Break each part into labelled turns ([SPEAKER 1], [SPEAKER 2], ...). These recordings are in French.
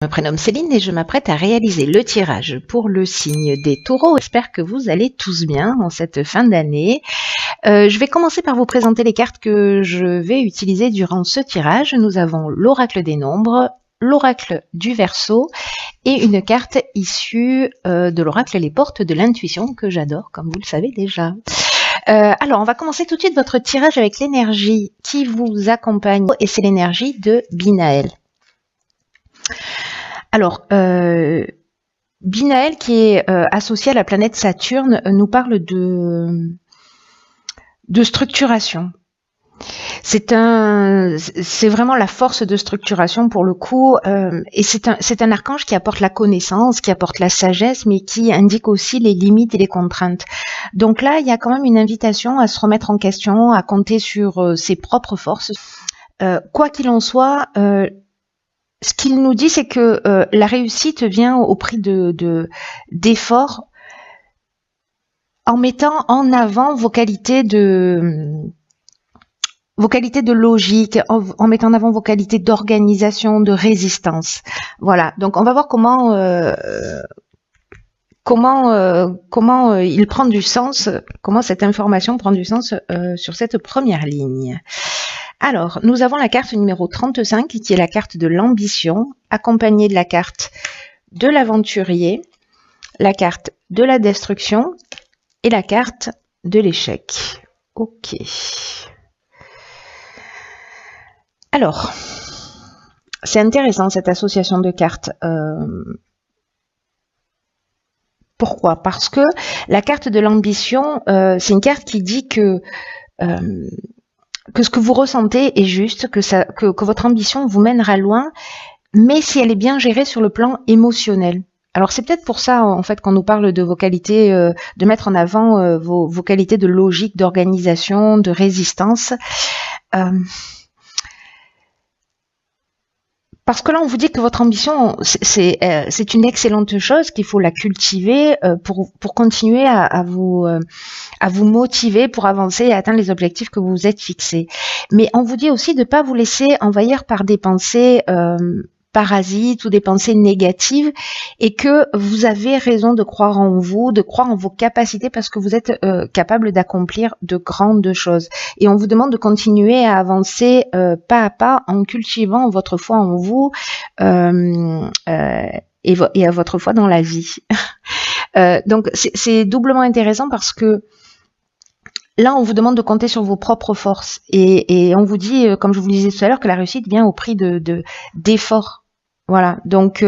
[SPEAKER 1] Je me prénomme Céline et je m'apprête à réaliser le tirage pour le signe des taureaux. J'espère que vous allez tous bien en cette fin d'année. Je vais commencer par vous présenter les cartes que je vais utiliser durant ce tirage. Nous avons l'oracle des nombres, l'oracle du Verseau et une carte issue de l'oracle Les Portes de l'intuition que j'adore, comme vous le savez déjà. Alors, on va commencer tout de suite votre tirage avec l'énergie qui vous accompagne et c'est l'énergie de Binaël. Alors, Binaël, qui est associé à la planète Saturne, nous parle de structuration. C'est vraiment la force de structuration pour le coup, et c'est un archange qui apporte la connaissance, qui apporte la sagesse, mais qui indique aussi les limites et les contraintes. Donc là, il y a quand même une invitation à se remettre en question, à compter sur ses propres forces. Quoi qu'il en soit, ce qu'il nous dit, c'est que la réussite vient au prix d'efforts en mettant en avant vos qualités de logique, en mettant en avant vos qualités d'organisation, de résistance. Voilà. Donc on va voir comment il prend du sens, comment cette information prend du sens sur cette première ligne. Alors, nous avons la carte numéro 35 qui est la carte de l'ambition, accompagnée de la carte de l'aventurier, la carte de la destruction et la carte de l'échec. Ok. Alors, c'est intéressant cette association de cartes. Pourquoi? Parce que la carte de l'ambition, c'est une carte qui dit que ce que vous ressentez est juste, que votre ambition vous mènera loin, mais si elle est bien gérée sur le plan émotionnel. Alors c'est peut-être pour ça en fait qu'on nous parle de vos qualités, de mettre en avant vos qualités de logique, d'organisation, de résistance. Parce que là, on vous dit que votre ambition, c'est une excellente chose, qu'il faut la cultiver pour continuer à vous motiver, pour avancer et atteindre les objectifs que vous vous êtes fixés. Mais on vous dit aussi de ne pas vous laisser envahir par des pensées parasites ou des pensées négatives et que vous avez raison de croire en vous, de croire en vos capacités parce que vous êtes capable d'accomplir de grandes choses. Et on vous demande de continuer à avancer pas à pas en cultivant votre foi en vous et à votre foi dans la vie. Donc c'est doublement intéressant parce que là, on vous demande de compter sur vos propres forces et on vous dit, comme je vous le disais tout à l'heure, que la réussite vient au prix d'efforts. Voilà, donc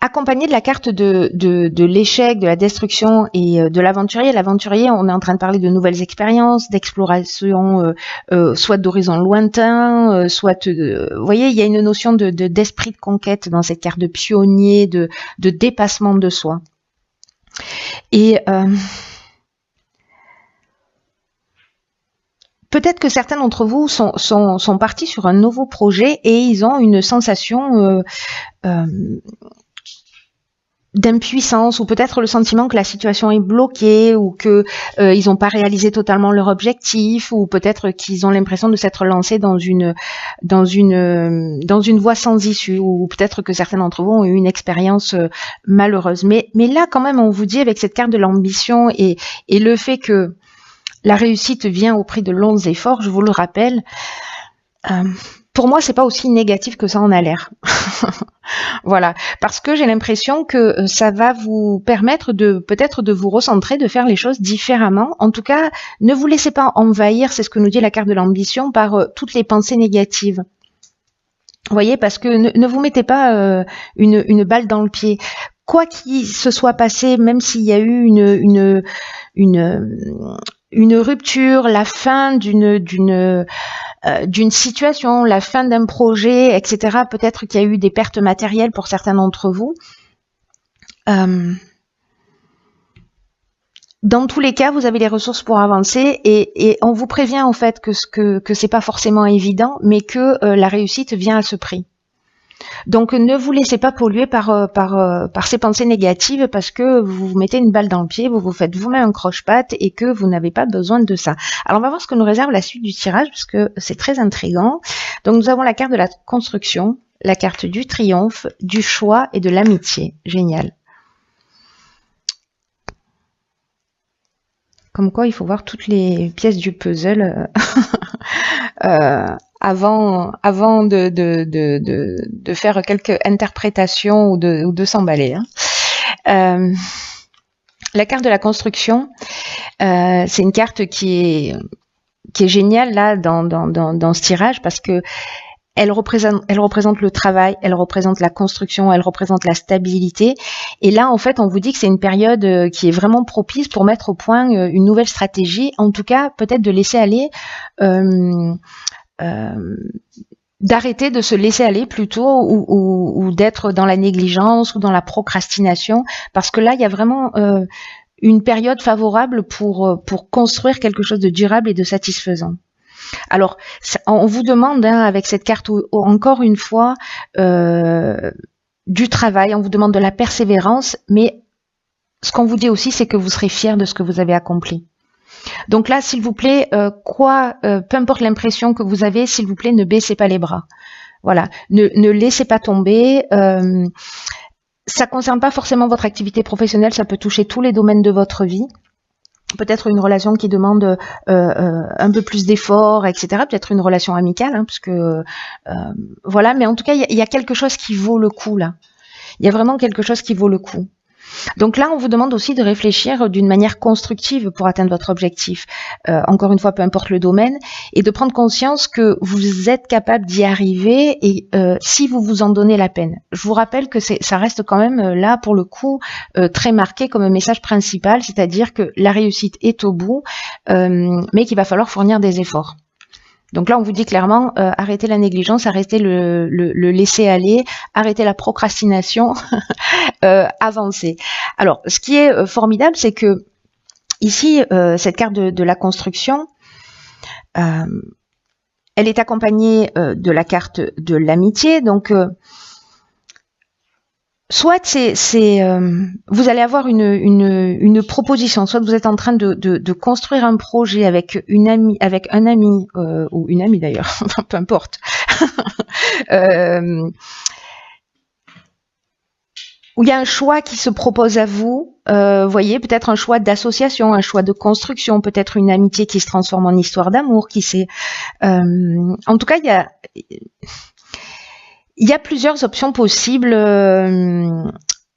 [SPEAKER 1] accompagné de la carte de l'échec, de la destruction et de l'aventurier. L'aventurier, on est en train de parler de nouvelles expériences, d'exploration, soit d'horizons lointains, soit, vous voyez, il y a une notion d'esprit de conquête dans cette carte de pionnier, de dépassement de soi. Et peut-être que certains d'entre vous sont partis sur un nouveau projet et ils ont une sensation d'impuissance ou peut-être le sentiment que la situation est bloquée ou que ils n'ont pas réalisé totalement leur objectif ou peut-être qu'ils ont l'impression de s'être lancés dans une voie sans issue ou peut-être que certains d'entre vous ont eu une expérience malheureuse. Mais là quand même on vous dit avec cette carte de l'ambition et le fait que la réussite vient au prix de longs efforts, je vous le rappelle. Pour moi, c'est pas aussi négatif que ça en a l'air. Voilà, parce que j'ai l'impression que ça va vous permettre peut-être de vous recentrer, de faire les choses différemment. En tout cas, ne vous laissez pas envahir, c'est ce que nous dit la carte de l'ambition, par toutes les pensées négatives. Vous voyez, parce que ne vous mettez pas une balle dans le pied. Quoi qu'il se soit passé, même s'il y a eu une rupture, la fin d'une situation, la fin d'un projet, etc. Peut-être qu'il y a eu des pertes matérielles pour certains d'entre vous. Dans tous les cas, vous avez les ressources pour avancer et on vous prévient en fait que c'est pas forcément évident, mais que la réussite vient à ce prix. Donc ne vous laissez pas polluer par ces pensées négatives parce que vous vous mettez une balle dans le pied, vous vous faites vous-même un croche-patte et que vous n'avez pas besoin de ça. Alors on va voir ce que nous réserve la suite du tirage parce que c'est très intriguant. Donc nous avons la carte de la construction, la carte du triomphe, du choix et de l'amitié. Génial. Comme quoi, il faut voir toutes les pièces du puzzle avant de faire quelques interprétations ou de s'emballer. La carte de la construction, c'est une carte qui est géniale là dans ce tirage parce que elle représente le travail, elle représente la construction, elle représente la stabilité. Et là, en fait, on vous dit que c'est une période qui est vraiment propice pour mettre au point une nouvelle stratégie. En tout cas, peut-être de laisser aller, d'arrêter de se laisser aller plutôt ou d'être dans la négligence ou dans la procrastination. Parce que là, il y a vraiment une période favorable pour construire quelque chose de durable et de satisfaisant. Alors, on vous demande, avec cette carte, encore une fois, du travail, on vous demande de la persévérance, mais ce qu'on vous dit aussi, c'est que vous serez fiers de ce que vous avez accompli. Donc là, s'il vous plaît, peu importe l'impression que vous avez, s'il vous plaît, ne baissez pas les bras. Voilà, ne laissez pas tomber. Ça concerne pas forcément votre activité professionnelle, ça peut toucher tous les domaines de votre vie. Peut-être une relation qui demande un peu plus d'efforts, etc. Peut-être une relation amicale, parce que voilà. Mais en tout cas, il y a quelque chose qui vaut le coup là. Il y a vraiment quelque chose qui vaut le coup. Donc là, on vous demande aussi de réfléchir d'une manière constructive pour atteindre votre objectif. Encore une fois, peu importe le domaine, et de prendre conscience que vous êtes capable d'y arriver et si vous vous en donnez la peine. Je vous rappelle que ça reste quand même là, pour le coup, très marqué comme un message principal, c'est-à-dire que la réussite est au bout, mais qu'il va falloir fournir des efforts. Donc là, on vous dit clairement, arrêtez la négligence, arrêtez le laisser aller, arrêtez la procrastination, avancez. Alors, ce qui est formidable, c'est que ici, cette carte de la construction, elle est accompagnée de la carte de l'amitié. Donc, soit vous allez avoir une proposition, soit vous êtes en train de construire un projet avec un ami ou une amie d'ailleurs, peu importe, où il y a un choix qui se propose à vous. Voyez, peut-être un choix d'association, un choix de construction, peut-être une amitié qui se transforme en histoire d'amour, qui sait. En tout cas, il y a plusieurs options possibles.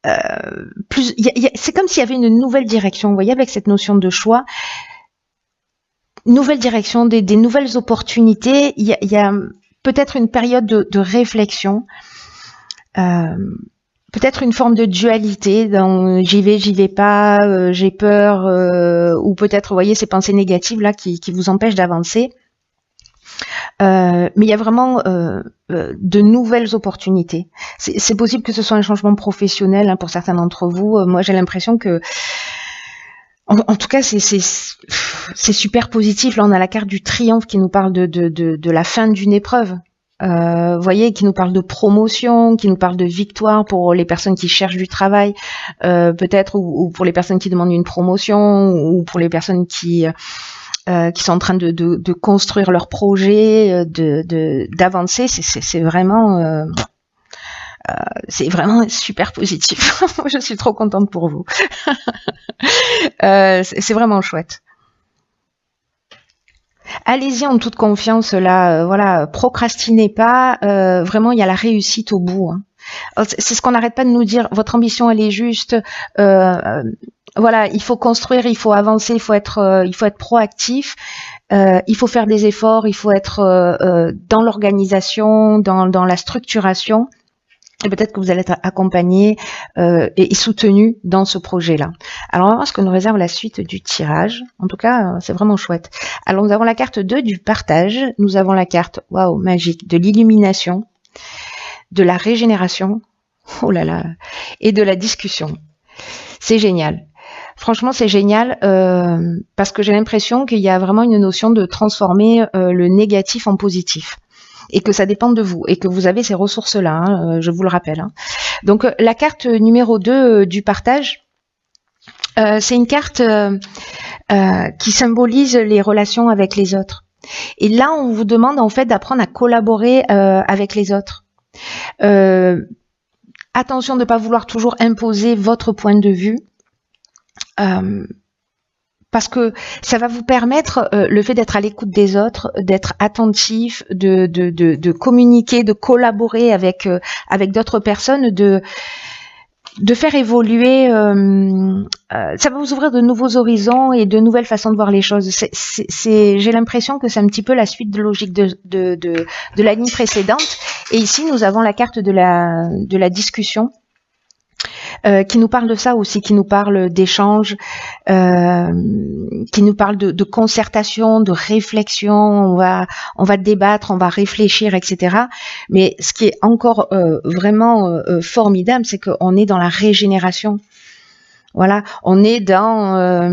[SPEAKER 1] C'est comme s'il y avait une nouvelle direction. Vous voyez, avec cette notion de choix, nouvelle direction, des nouvelles opportunités. Il y a peut-être une période de réflexion. Peut-être une forme de dualité dans j'y vais pas, j'ai peur, ou peut-être, vous voyez, ces pensées négatives là qui vous empêchent d'avancer. Mais il y a vraiment de nouvelles opportunités. C'est possible que ce soit un changement professionnel pour certains d'entre vous. Moi, j'ai l'impression que, en tout cas, c'est super positif. Là, on a la carte du triomphe qui nous parle de la fin d'une épreuve. Vous voyez, qui nous parle de promotion, qui nous parle de victoire pour les personnes qui cherchent du travail, peut-être, ou pour les personnes qui demandent une promotion, ou pour les personnes qui sont en train de construire leur projet, d'avancer. C'est vraiment super positif. Je suis trop contente pour vous. C'est vraiment chouette. Allez-y en toute confiance là, voilà, procrastinez pas, vraiment il y a la réussite au bout. C'est ce qu'on n'arrête pas de nous dire, votre ambition elle est juste, voilà, il faut construire, il faut avancer, il faut être proactif, il faut faire des efforts, il faut être dans l'organisation, dans la structuration. Et peut-être que vous allez être accompagné et soutenu dans ce projet-là. Alors, on va voir ce que nous réserve la suite du tirage. En tout cas, c'est vraiment chouette. Alors, nous avons la carte 2 du partage. Nous avons la carte, waouh, magique, de l'illumination, de la régénération, oh là là, et de la discussion. C'est génial. Franchement, c'est génial parce que j'ai l'impression qu'il y a vraiment une notion de transformer le négatif en positif. Et que ça dépend de vous, et que vous avez ces ressources-là, je vous le rappelle. Donc, la carte numéro 2 du partage, c'est une carte qui symbolise les relations avec les autres. Et là, on vous demande en fait d'apprendre à collaborer avec les autres. Attention de ne pas vouloir toujours imposer votre point de vue. Parce que ça va vous permettre, le fait d'être à l'écoute des autres, d'être attentif, de communiquer, de collaborer avec d'autres personnes, de faire évoluer, ça va vous ouvrir de nouveaux horizons et de nouvelles façons de voir les choses. J'ai l'impression que c'est un petit peu la suite de logique de la ligne précédente. Et ici, nous avons la carte de la discussion. Qui nous parle de ça aussi, qui nous parle d'échange, qui nous parle de concertation, de réflexion, on va débattre, on va réfléchir, etc. Mais ce qui est encore vraiment formidable, c'est qu'on est dans la régénération. Voilà, on est dans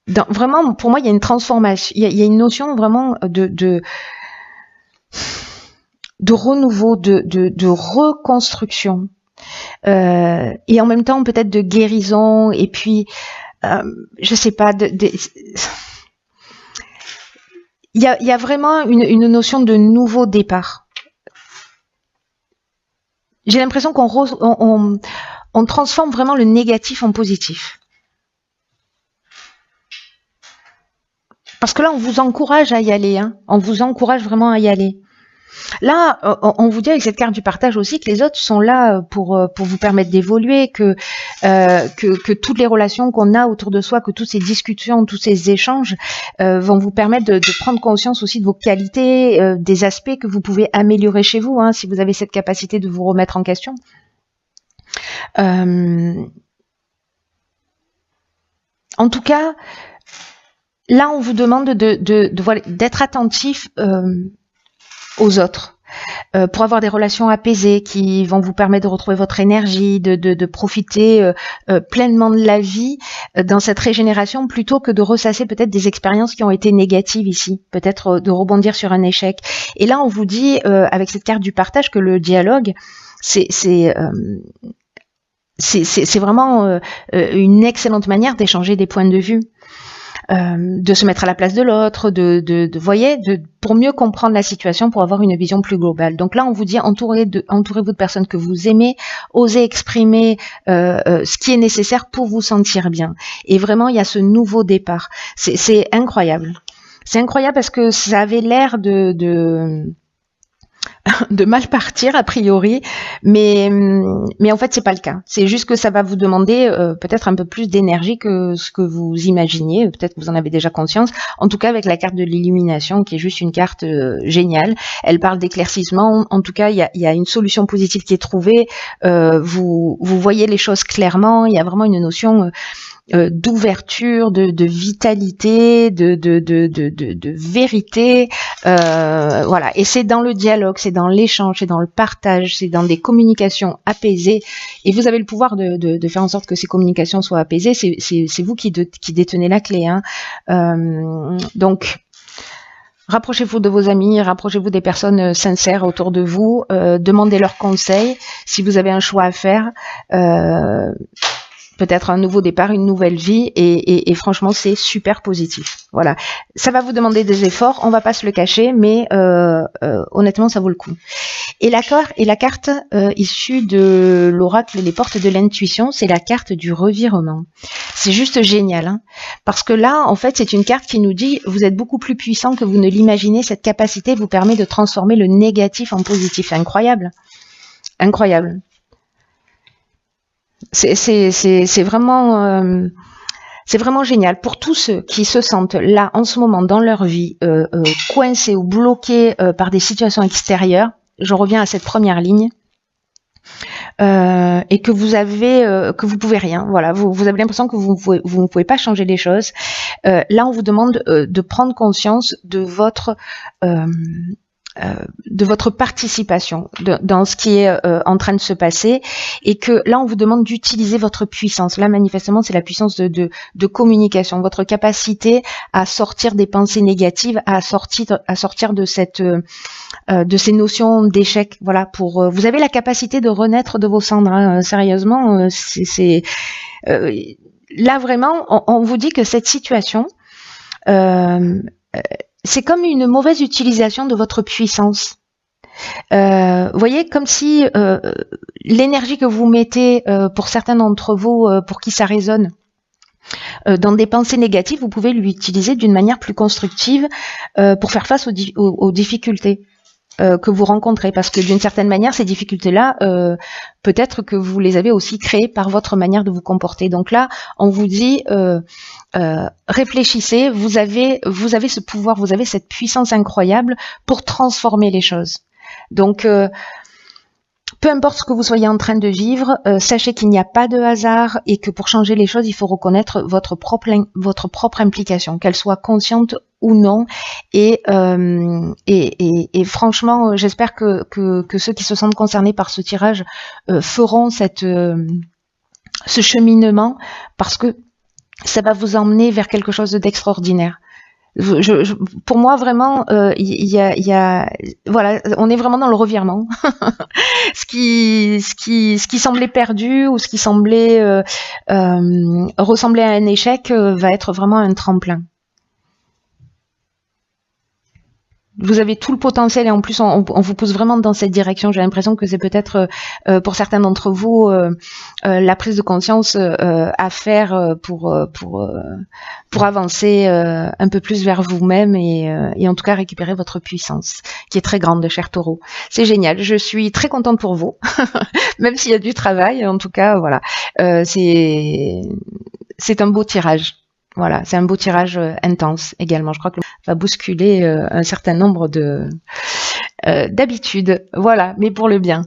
[SPEAKER 1] vraiment, pour moi, il y a une transformation, il y a une notion vraiment de renouveau, de reconstruction. Et en même temps peut-être de guérison, et puis je sais pas, il y a vraiment une notion de nouveau départ. J'ai l'impression qu'on transforme vraiment le négatif en positif. Parce que là, on vous encourage à y aller, hein. On vous encourage vraiment à y aller. Là, on vous dit avec cette carte du partage aussi que les autres sont là pour vous permettre d'évoluer, que toutes les relations qu'on a autour de soi, que toutes ces discussions, tous ces échanges vont vous permettre de prendre conscience aussi de vos qualités, des aspects que vous pouvez améliorer chez vous, hein, si vous avez cette capacité de vous remettre en question. En tout cas, là, on vous demande d'être attentif aux autres, pour avoir des relations apaisées qui vont vous permettre de retrouver votre énergie, de profiter pleinement de la vie dans cette régénération, plutôt que de ressasser peut-être des expériences qui ont été négatives ici, peut-être de rebondir sur un échec. Et là, on vous dit, avec cette carte du partage, que le dialogue, c'est vraiment une excellente manière d'échanger des points de vue. De se mettre à la place de l'autre, pour mieux comprendre la situation, pour avoir une vision plus globale. Donc là, on vous dit, entourez-vous de personnes que vous aimez, osez exprimer ce qui est nécessaire pour vous sentir bien. Et vraiment, il y a ce nouveau départ. C'est incroyable. C'est incroyable parce que ça avait l'air de mal partir a priori, mais en fait c'est pas le cas. C'est juste que ça va vous demander peut-être un peu plus d'énergie que ce que vous imaginiez. Peut-être que vous en avez déjà conscience. En tout cas, avec la carte de l'illumination, qui est juste une carte géniale, elle parle d'éclaircissement. En tout cas, il y a une solution positive qui est trouvée. Vous voyez les choses clairement. Il y a vraiment une notion d'ouverture, de vitalité, de vérité, voilà. Et c'est dans le dialogue, c'est dans l'échange, c'est dans le partage, c'est dans des communications apaisées. Et vous avez le pouvoir de faire en sorte que ces communications soient apaisées. C'est vous qui détenez la clé, hein. Donc, rapprochez-vous de vos amis, rapprochez-vous des personnes sincères autour de vous, demandez leurs conseils si vous avez un choix à faire. Peut-être un nouveau départ, une nouvelle vie, et franchement c'est super positif. Voilà, ça va vous demander des efforts, on va pas se le cacher, mais honnêtement ça vaut le coup. Et la carte issue de l'oracle Les Portes de l'intuition, c'est la carte du revirement. C'est juste génial, hein, parce que là en fait c'est une carte qui nous dit vous êtes beaucoup plus puissant que vous ne l'imaginez. Cette capacité vous permet de transformer le négatif en positif. C'est incroyable, incroyable. C'est vraiment génial pour tous ceux qui se sentent là en ce moment dans leur vie coincés ou bloqués par des situations extérieures. Je reviens à cette première ligne, et que vous pouvez rien. Voilà, vous avez l'impression que vous ne pouvez pas changer les choses. Là, on vous demande de prendre conscience de votre participation dans ce qui est en train de se passer, et que là on vous demande d'utiliser votre puissance. Là manifestement c'est la puissance de communication, votre capacité à sortir des pensées négatives, à sortir de ces notions d'échec. Voilà, vous avez la capacité de renaître de vos cendres, hein. Sérieusement, là vraiment on vous dit que cette situation c'est comme une mauvaise utilisation de votre puissance. Vous voyez, comme si l'énergie que vous mettez, pour certains d'entre vous, pour qui ça résonne, dans des pensées négatives, vous pouvez l'utiliser d'une manière plus constructive pour faire face aux difficultés que vous rencontrez. Parce que d'une certaine manière, ces difficultés-là, peut-être que vous les avez aussi créées par votre manière de vous comporter. Donc là, on vous dit, réfléchissez, vous avez ce pouvoir, vous avez cette puissance incroyable pour transformer les choses. Donc, peu importe ce que vous soyez en train de vivre, sachez qu'il n'y a pas de hasard et que pour changer les choses, il faut reconnaître votre propre implication, qu'elle soit consciente ou non. Et franchement, j'espère que ceux qui se sentent concernés par ce tirage feront ce cheminement, parce que ça va vous emmener vers quelque chose d'extraordinaire. Pour moi, vraiment, voilà, on est vraiment dans le revirement. ce qui semblait perdu ou ce qui semblait ressembler à un échec va être vraiment un tremplin. Vous avez tout le potentiel et en plus on vous pousse vraiment dans cette direction. J'ai l'impression que c'est peut-être pour certains d'entre vous la prise de conscience à faire pour avancer un peu plus vers vous-même et en tout cas récupérer votre puissance qui est très grande, cher Taureau. C'est génial, je suis très contente pour vous, même s'il y a du travail. En tout cas, voilà, c'est un beau tirage. Voilà, c'est un beau tirage intense également. Je crois que va bousculer un certain nombre d'habitudes. Voilà, mais pour le bien.